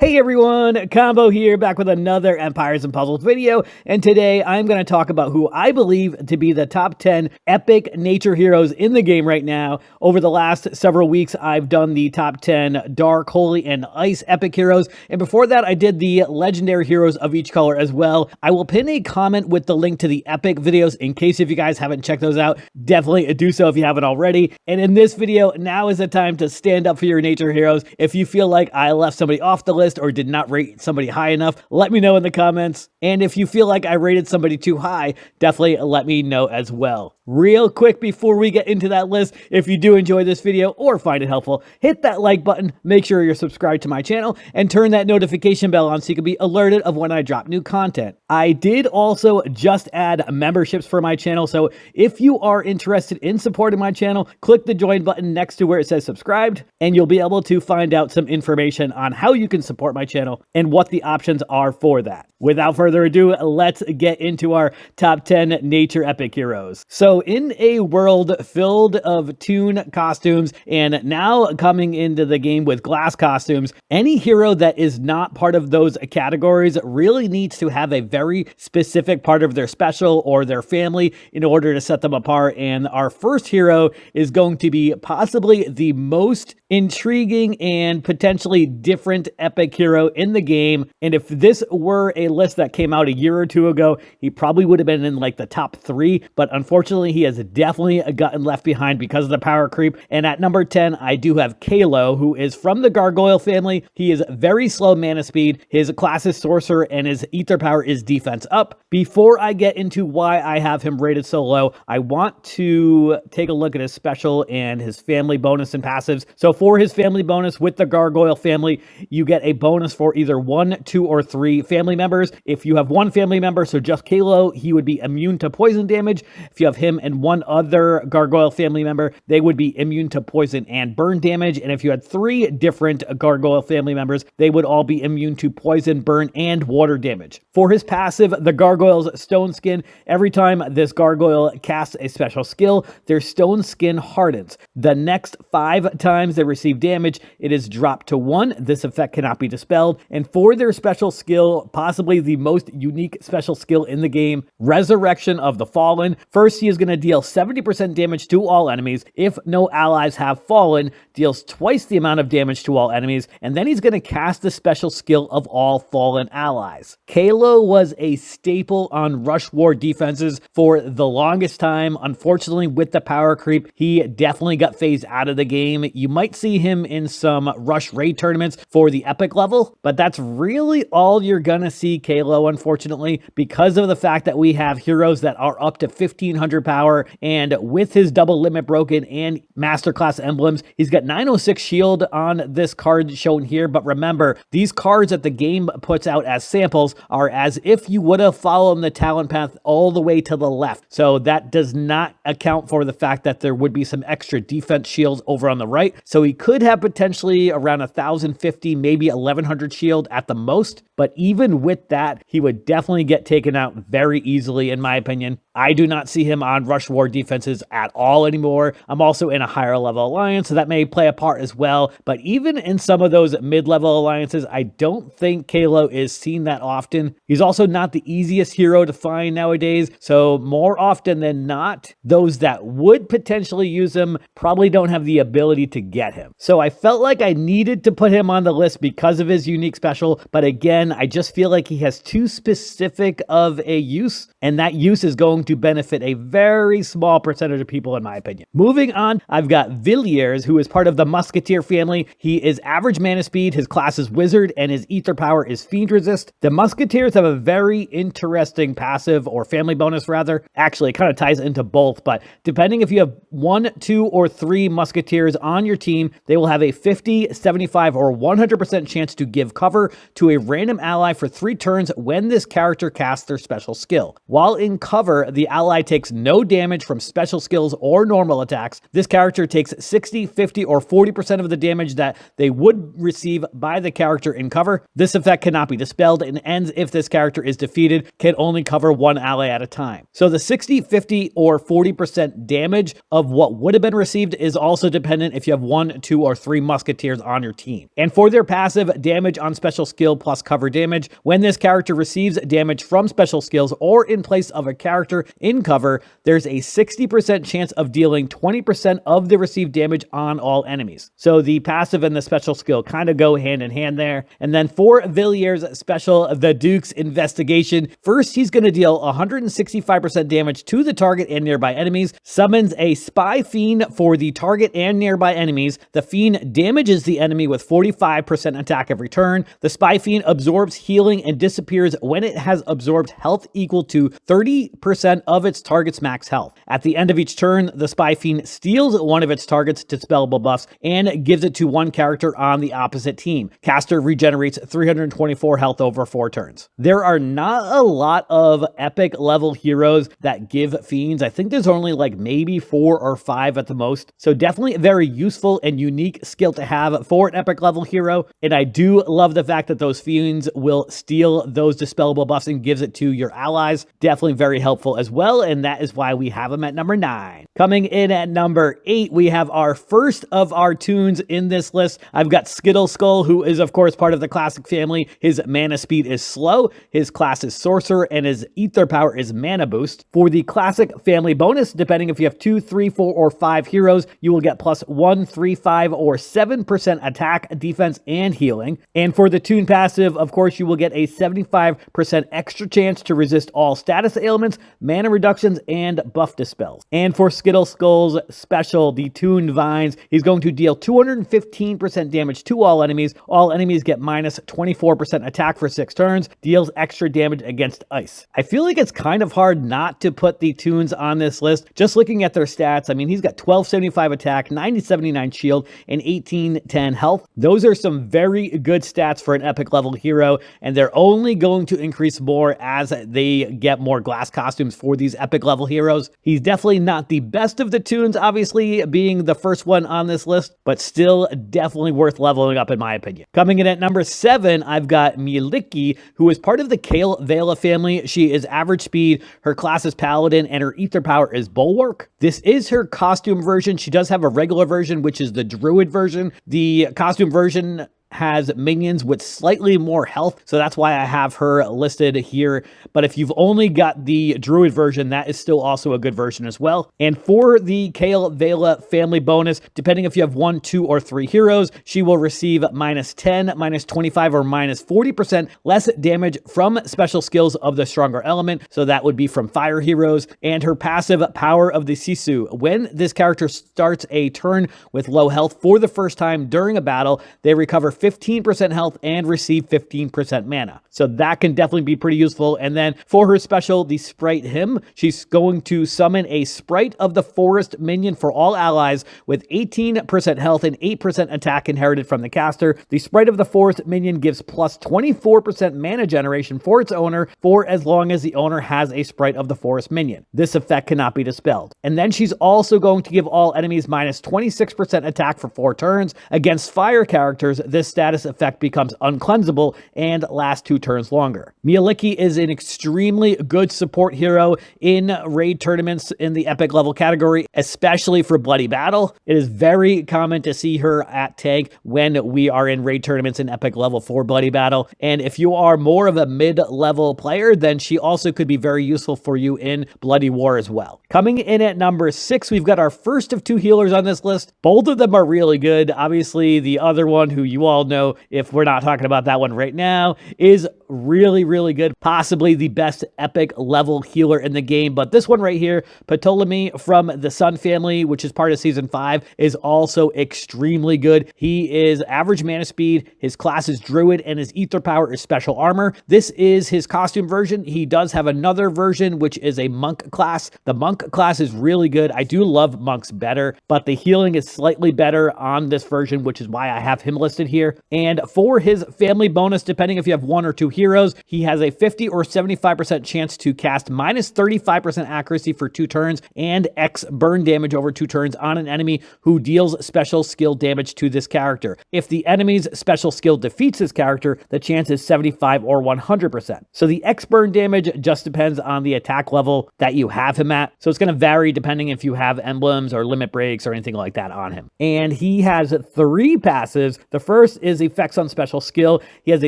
Hey everyone, Combo here, back with another Empires and Puzzles video, and today I'm going to talk about who I believe to be the top 10 epic nature heroes in the game right now. Over the last several weeks, I've done the top 10 Dark, Holy, and Ice epic heroes, and before that I did the legendary heroes of each color as well. I will pin a comment with the link to the epic videos in case if you guys haven't checked those out. Definitely do so if you haven't already. And in this video, now is the time to stand up for your nature heroes. If you feel like I left somebody off the list or did not rate somebody high enough, let me know in the comments. And if you feel like I rated somebody too high, definitely let me know as well. Real quick before we get into that list, if you do enjoy this video or find it helpful, hit that like button, make sure you're subscribed to my channel, and turn that notification bell on so you can be alerted of when I drop new content. I did also just add memberships for my channel, so if you are interested in supporting my channel, click the join button next to where it says subscribed, and you'll be able to find out some information on how you can support my channel and what the options are for that. Without further ado, let's get into our top 10 nature epic heroes. So in a world filled of Toon costumes and now coming into the game with glass costumes, any hero that is not part of those categories really needs to have a very specific part of their special or their family in order to set them apart. And our first hero is going to be possibly the most intriguing and potentially different epic hero in the game. And if this were a list that came out a year or two ago, he probably would have been in like the top 3, but unfortunately he has definitely gotten left behind because of the power creep. And at number 10, I do have Kalo, who is from the Gargoyle family. He is very slow mana speed, his class is sorcerer, and his ether power is defense up. Before I get into why I have him rated so low, I want to take a look at his special and his family bonus and passives. So for his family bonus with the Gargoyle family, you get a bonus for either 1, 2, or 3 family members. If you have one family member, so just Kalo, he would be immune to poison damage. If you have him and one other Gargoyle family member, they would be immune to poison and burn damage. And if you had 3 different Gargoyle family members, they would all be immune to poison, burn, and water damage. For his passive, the Gargoyle's Stone Skin, every time this Gargoyle casts a special skill, their Stone Skin hardens. The next 5 times they receive damage, it is dropped to 1. This effect cannot be dispelled. And for their special skill, possibly the most unique special skill in the game, Resurrection of the Fallen. First, he is going to deal 70% damage to all enemies. If no allies have fallen, deals twice the amount of damage to all enemies, and then he's going to cast the special skill of all fallen allies. Kalo was a staple on rush war defenses for the longest time. Unfortunately, with the power creep, he definitely got phased out of the game. You might see him in some rush raid tournaments for the epic level, but that's really all you're going to see Kalo, unfortunately, because of the fact that we have heroes that are up to 1500 power, and with his double limit broken and masterclass emblems, he's got 906 shield on this card shown here. But remember, these cards that the game puts out as samples are as if you would have followed the talent path all the way to the left. So that does not account for the fact that there would be some extra defense shields over on the right. So he could have potentially around 1050, maybe 1100 shield at the most. But even with that, he would definitely get taken out very easily, in my opinion. I do not see him on rush war defenses at all anymore. I'm also in a higher level alliance, so that may play a part as well. But even in some of those mid-level alliances, I don't think Kalo is seen that often. He's also not the easiest hero to find nowadays, so more often than not, those that would potentially use him probably don't have the ability to get him. So I felt like I needed to put him on the list because of his unique special, but again, I just feel like he has too specific of a use, and that use is going to benefit a very small percentage of people, in my opinion. Moving on, I've got Villiers, who is part of the Musketeer family. He is average mana speed, his class is wizard, and his ether power is fiend resist. The Musketeers have a very interesting passive, or family bonus rather. Actually, it kind of ties into both, but depending if you have 1, 2, or 3 Musketeers on your team, they will have a 50, 75, or 100% chance to give cover to a random ally for 3 turns when this character casts their special skill. While in cover, the ally takes no no damage from special skills or normal attacks. This character takes 60, 50, or 40% of the damage that they would receive by the character in cover. This effect cannot be dispelled and ends if this character is defeated, can only cover one ally at a time. So the 60, 50, or 40% damage of what would have been received is also dependent if you have 1, 2, or 3 musketeers on your team. And for their passive, damage on special skill plus cover damage, when this character receives damage from special skills or in place of a character in cover, there's a 60% chance of dealing 20% of the received damage on all enemies. So the passive and the special skill kind of go hand in hand there. And then for Villiers' special, the Duke's Investigation, first he's going to deal 165% damage to the target and nearby enemies, summons a Spy Fiend for the target and nearby enemies. The Fiend damages the enemy with 45% attack every turn. The Spy Fiend absorbs healing and disappears when it has absorbed health equal to 30% of its target's max health. At the end of each turn, the Spy Fiend steals one of its target's dispellable buffs and gives it to one character on the opposite team. Caster regenerates 324 health over 4 turns. There are not a lot of epic level heroes that give Fiends. I think there's only like maybe 4 or 5 at the most. So definitely a very useful and unique skill to have for an epic level hero. And I do love the fact that those Fiends will steal those dispellable buffs and gives it to your allies. Definitely very helpful as well. And that is why we have them at number 9. Coming in at number 8, we have our first of our Toons in this list. I've got Skittleskull, who is of course part of the classic family. His mana speed is slow, his class is sorcerer, and his ether power is mana boost. For the classic family bonus, depending if you have 2, 3, 4, or 5 heroes, you will get plus 1, 3, 5, or 7% attack, defense, and healing. And for the Toon passive, of course, you will get a 75% extra chance to resist all status ailments, mana reductions, and buff dispels. And for Skittleskull's special, the Toon Vines, he's going to deal 215% damage to all enemies. All enemies get minus 24% attack for 6 turns, deals extra damage against ice. I feel like it's kind of hard not to put the Toons on this list. Just looking at their stats, I mean, he's got 1275 attack, 9079 shield, and 1810 health. Those are some very good stats for an epic level hero, and they're only going to increase more as they get more glass costumes for these epic level heroes. He's definitely not the best of the Toons, obviously being the first one on this list, but still definitely worth leveling up in my opinion. Coming in at number 7, I've got Mielikki, who is part of the Caedmon family. She is average speed, her class is paladin, and her ether power is bulwark. This is her costume version. She does have a regular version, which is the druid version. The costume version has minions with slightly more health, so that's why I have her listed here. But if you've only got the druid version, that is still also a good version as well. And for the Caedmon family bonus, depending if you have 1, 2, or 3 heroes, she will receive minus 10, minus 25, or minus 40% less damage from special skills of the stronger element, so that would be from fire heroes. And her passive, Power of the Sisu, when this character starts a turn with low health for the first time during a battle, they recover 15% health and receive 15% mana. So that can definitely be pretty useful. And then for her special, the Sprite Hymn, she's going to summon a Sprite of the Forest minion for all allies with 18% health and 8% attack inherited from the caster. The Sprite of the Forest minion gives plus 24% mana generation for its owner for as long as the owner has a Sprite of the Forest minion. This effect cannot be dispelled. And then she's also going to give all enemies minus 26% attack for 4 turns. Against fire characters, this status effect becomes uncleansable and lasts 2 turns longer. Mielikki is an extremely good support hero in raid tournaments in the epic level category, especially for Bloody Battle. It is very common to see her at tank when we are in raid tournaments in epic level for Bloody Battle. And if you are more of a mid-level player, then she also could be very useful for you in Bloody War as well. Coming in at number 6, we've got our first of 2 healers on this list. Both of them are really good. Obviously, the other one, who you all know, if we're not talking about that one right now, is really, really good. Possibly the best epic level healer in the game. But this one right here, Ptolemy from the Sun family, which is part of Season 5, is also extremely good. He is average mana speed, his class is druid, and his ether power is special armor. This is his costume version. He does have another version, which is a monk class. The monk class is really good. I do love monks better, but the healing is slightly better on this version, which is why I have him listed here. here. And for his family bonus, depending if you have 1 or 2 heroes, he has a 50 or 75% chance to cast minus 35% accuracy for 2 turns and X burn damage over 2 turns on an enemy who deals special skill damage to this character. If the enemy's special skill defeats this character, the chance is 75 or 100%. So the X burn damage just depends on the attack level that you have him at. So it's going to vary depending if you have emblems or limit breaks or anything like that on him. And he has 3 passives. The first is effects on special skill. He has a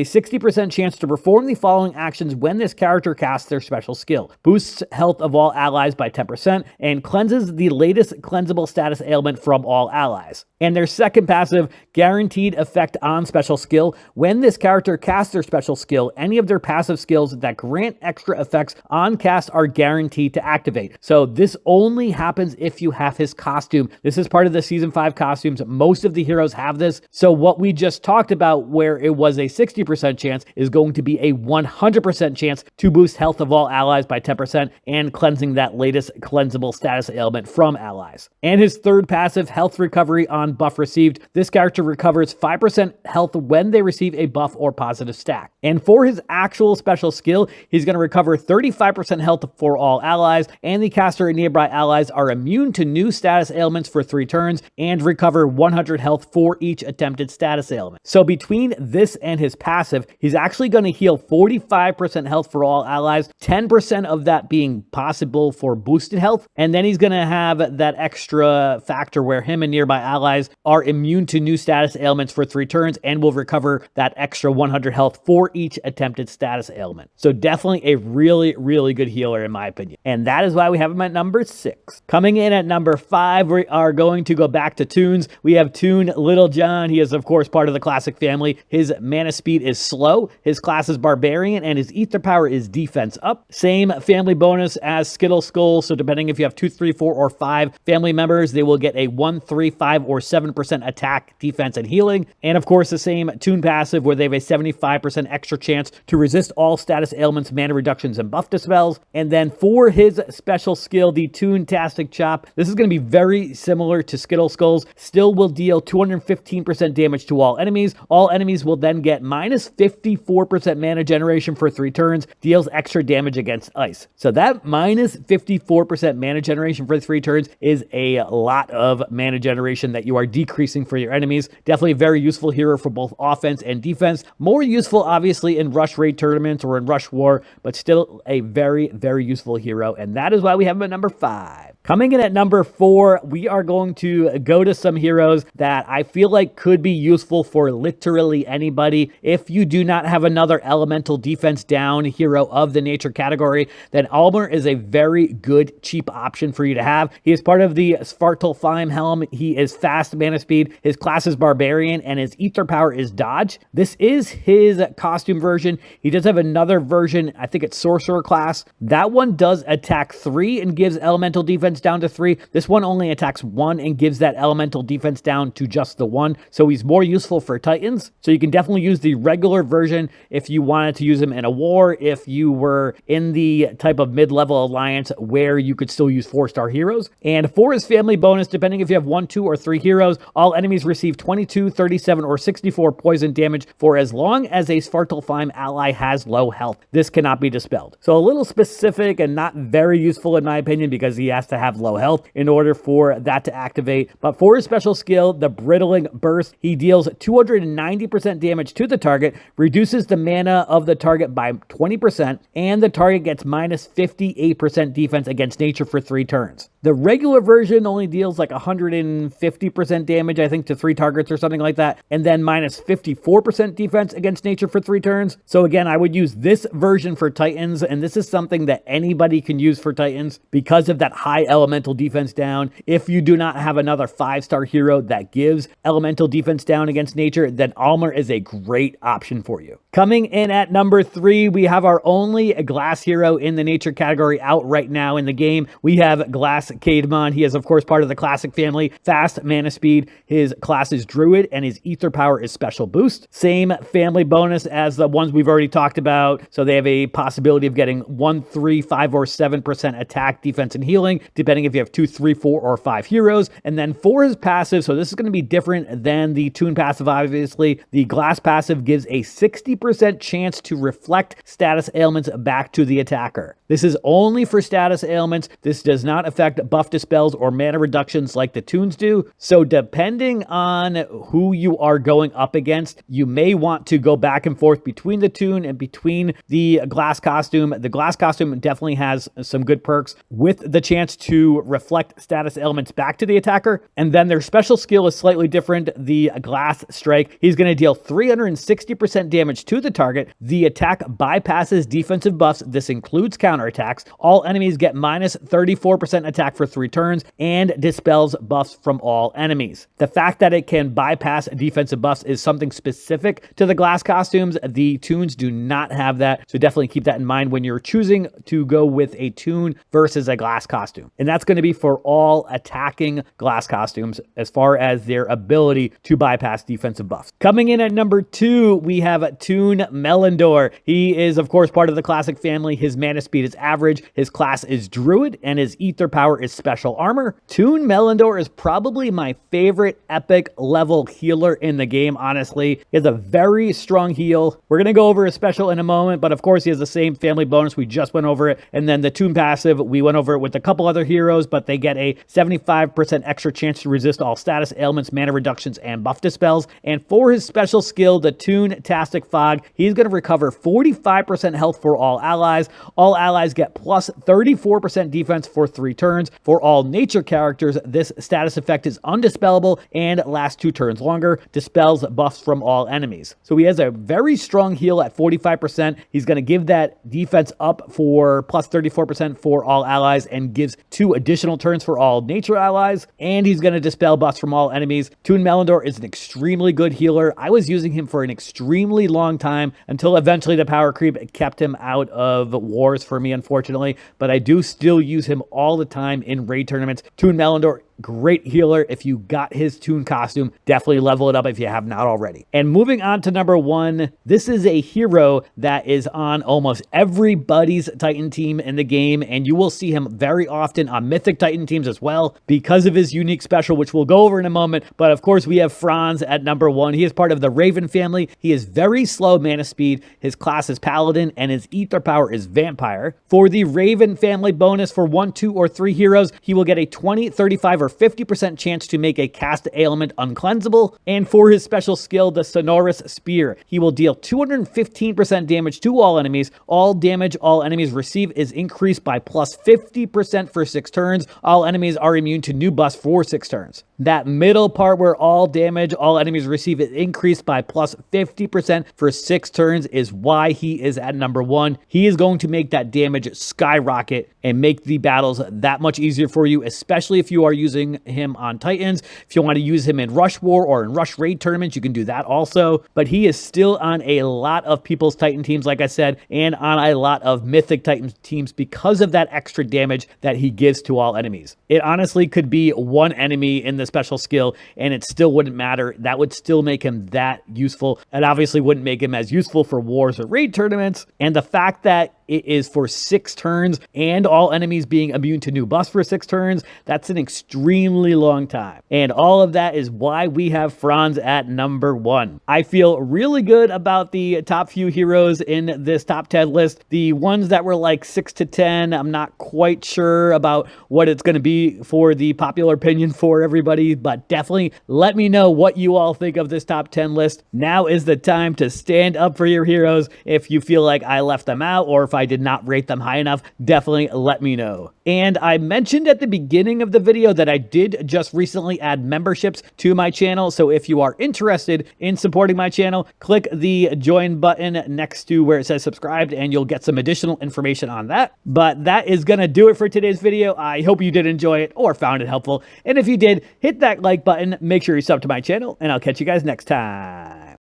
60% chance to perform the following actions when this character casts their special skill. Boosts health of all allies by 10% and cleanses the latest cleansable status ailment from all allies. And their second passive, guaranteed effect on special skill. When this character casts their special skill, any of their passive skills that grant extra effects on cast are guaranteed to activate. So this only happens if you have his costume. This is part of the Season 5 costumes. Most of the heroes have this. So what we just talked about, where it was a 60% chance, is going to be a 100% chance to boost health of all allies by 10% and cleansing that latest cleansable status ailment from allies. And his third passive, health recovery on buff received. This character recovers 5% health when they receive a buff or positive stack. And for his actual special skill, he's going to recover 35% health for all allies, and the caster and nearby allies are immune to new status ailments for 3 turns and recover 100 health for each attempted status ailment. So between this and his passive, he's actually going to heal 45% health for all allies, 10% of that being possible for boosted health, and then he's going to have that extra factor where him and nearby allies are immune to new status ailments for 3 turns and will recover that extra 100 health for each attempted status ailment. So definitely a really, really good healer in my opinion. And that is why we have him at number 6. Coming in at number 5, we are going to go back to Toons. We have Toon Little John. He is of course part of the classic family. His mana speed is slow. His class is barbarian and his ether power is defense up. Same family bonus as Skittleskull. So depending if you have 2, 3, 4, or 5 family members, they will get a 1, 3, 5, or 7% attack, defense, and healing. And of course the same Toon passive where they have a 75% extra chance to resist all status ailments, mana reductions, and buff dispels. And then for his special skill, the Toon-tastic Chop, this is going to be very similar to Skittleskull's. Still will deal 215% damage to all enemies. All enemies will then get minus 54% mana generation for 3 turns, deals extra damage against ice. So that minus 54% mana generation for 3 turns is a lot of mana generation that you are decreasing for your enemies. Definitely a very useful hero for both offense and defense. More useful obviously in rush raid tournaments or in rush war, but still a very, very useful hero. And that is why we have him at number 5. Coming in at number 4, we are going to go to some heroes that I feel like could be useful for literally anybody. If you do not have another elemental defense down hero of the nature category, then Almur is a very good cheap option for you to have. He is part of the Svartalfheim Helm. He is fast mana speed. His class is barbarian and his ether power is dodge. This is his costume version. He does have another version, I think it's sorcerer class. That one does attack 3 and gives elemental defense down to 3. This one only attacks 1 and gives that elemental defense down to just the 1. So he's more useful for Titans. So you can definitely use the regular version if you wanted to use him in a war, if you were in the type of mid-level alliance where you could still use 4-star heroes. And for his family bonus, depending if you have 1, 2, or 3 heroes, all enemies receive 22, 37, or 64 poison damage for as long as a Svartalfheim ally has low health. This cannot be dispelled. So a little specific and not very useful in my opinion because he has to have low health in order for that to activate. But for his special skill, the Brittling Burst, he deals 290% damage to the target, reduces the mana of the target by 20%, and the target gets minus 58% defense against nature for 3 turns. The regular version only deals like 150% damage, I think, to 3 targets or something like that, and then minus 54% defense against nature for 3 turns. So again, I would use this version for Titans, and this is something that anybody can use for Titans because of that high elemental defense down. If you do not have another 5-star hero that gives elemental defense down against nature, then Almur is a great option for you. Coming in at number 3, we have our only glass hero in the nature category out right now in the game. We have Glass Caedmon. He is of course part of the classic family, fast mana speed. His class is druid and his ether power is special boost. Same family bonus as the ones we've already talked about. So they have a possibility of getting 1, 3, 5, or 7% attack, defense, and healing depending if you have 2, 3, 4, or 5 heroes. And then for his passive, so this is going to be different than the Toon passive, obviously. The Glass passive gives a 60% chance to reflect status ailments back to the attacker. This is only for status ailments. This does not affect buff dispels or mana reductions like the Toons do. So depending on who you are going up against, you may want to go back and forth between the Toon and between the Glass costume. The Glass costume definitely has some good perks with the chance to reflect status ailments back to the attacker. And then their special skill is slightly different. The Glass Strike, he's going to deal 360% damage to the target. The attack bypasses defensive buffs. This includes counterattacks. All enemies get minus 34% attack for 3 turns and dispels buffs from all enemies. The fact that it can bypass defensive buffs is something specific to the Glass costumes. The Toons do not have that, so definitely keep that in mind when you're choosing to go with a Toon versus a Glass costume. And that's going to be for all attacking Glass costumes as far as their ability to bypass defensive buffs. Coming in at number 2, we have Toon Melendor. He is, of course, part of the classic family. His mana speed is average, his class is Druid, and his ether power is special armor. Toon Melendor is probably my favorite epic level healer in the game, honestly. He has a very strong heal. We're going to go over his special in a moment, but of course he has the same family bonus. We just went over it. And then the Toon passive, we went over it with a couple other heroes, but they get a 75% extra chance to resist all status ailments, mana reductions, and buff dispels. And for his special skill, the Toon-tastic Fog, he's going to recover 45% health for all allies. All allies get plus 34% defense for 3 turns. For all nature characters, this status effect is undispellable and lasts 2 turns longer, dispels buffs from all enemies. So he has a very strong heal at 45%. He's going to give that defense up for plus 34% for all allies and gives 2 additional turns for all nature allies. And he's going to dispel buffs from all enemies. Toon Melendor is an extremely good healer. I was using him for an extremely long time until eventually the power creep kept him out of wars for me, unfortunately. But I do still use him all the time in raid tournaments. Toon Melendor, great healer. If you got his Toon costume, definitely level it up if you have not already. And moving on to number 1, this is a hero that is on almost everybody's Titan team in the game, and you will see him very often on Mythic Titan teams as well because of his unique special, which we'll go over in a moment. But of course, we have Franz at number 1. He is part of the Raven family. He is very slow mana speed. His class is Paladin, and his ether power is Vampire. For the Raven family bonus for 1, 2, or 3 heroes, he will get a 20, 35, or 50% chance to make a cast ailment uncleansable. And for his special skill, the Sonorous Spear, he will deal 215% damage to all enemies. All damage all enemies receive is increased by plus 50% for 6 turns. All enemies are immune to new buffs for 6 turns. That middle part where all damage all enemies receive is increased by plus 50% for 6 turns is why he is at number 1. He is going to make that damage skyrocket and make the battles that much easier for you, especially if you are using him on Titans. If you want to use him in Rush War or in Rush Raid tournaments, you can do that also. But he is still on a lot of people's Titan teams, like I said, and on a lot of Mythic Titan teams because of that extra damage that he gives to all enemies. It honestly could be one enemy in the special skill and it still wouldn't matter. That would still make him that useful. It obviously wouldn't make him as useful for wars or raid tournaments. And the fact that it is for 6 turns and all enemies being immune to new buffs for 6 turns, that's an extremely long time. And all of that is why we have Franz at number 1. I feel really good about the top few heroes in this top 10 list. The ones that were like 6 to 10, I'm not quite sure about what it's going to be for the popular opinion for everybody, but definitely let me know what you all think of this top 10 list. Now is the time to stand up for your heroes. If you feel like I left them out or if I did not rate them high enough, definitely let me know. And I mentioned at the beginning of the video that I did just recently add memberships to my channel. So if you are interested in supporting my channel, click the join button next to where it says subscribed and you'll get some additional information on that. But that is going to do it for today's video. I hope you did enjoy it or found it helpful. And if you did, hit that like button, make sure you sub to my channel, and I'll catch you guys next time.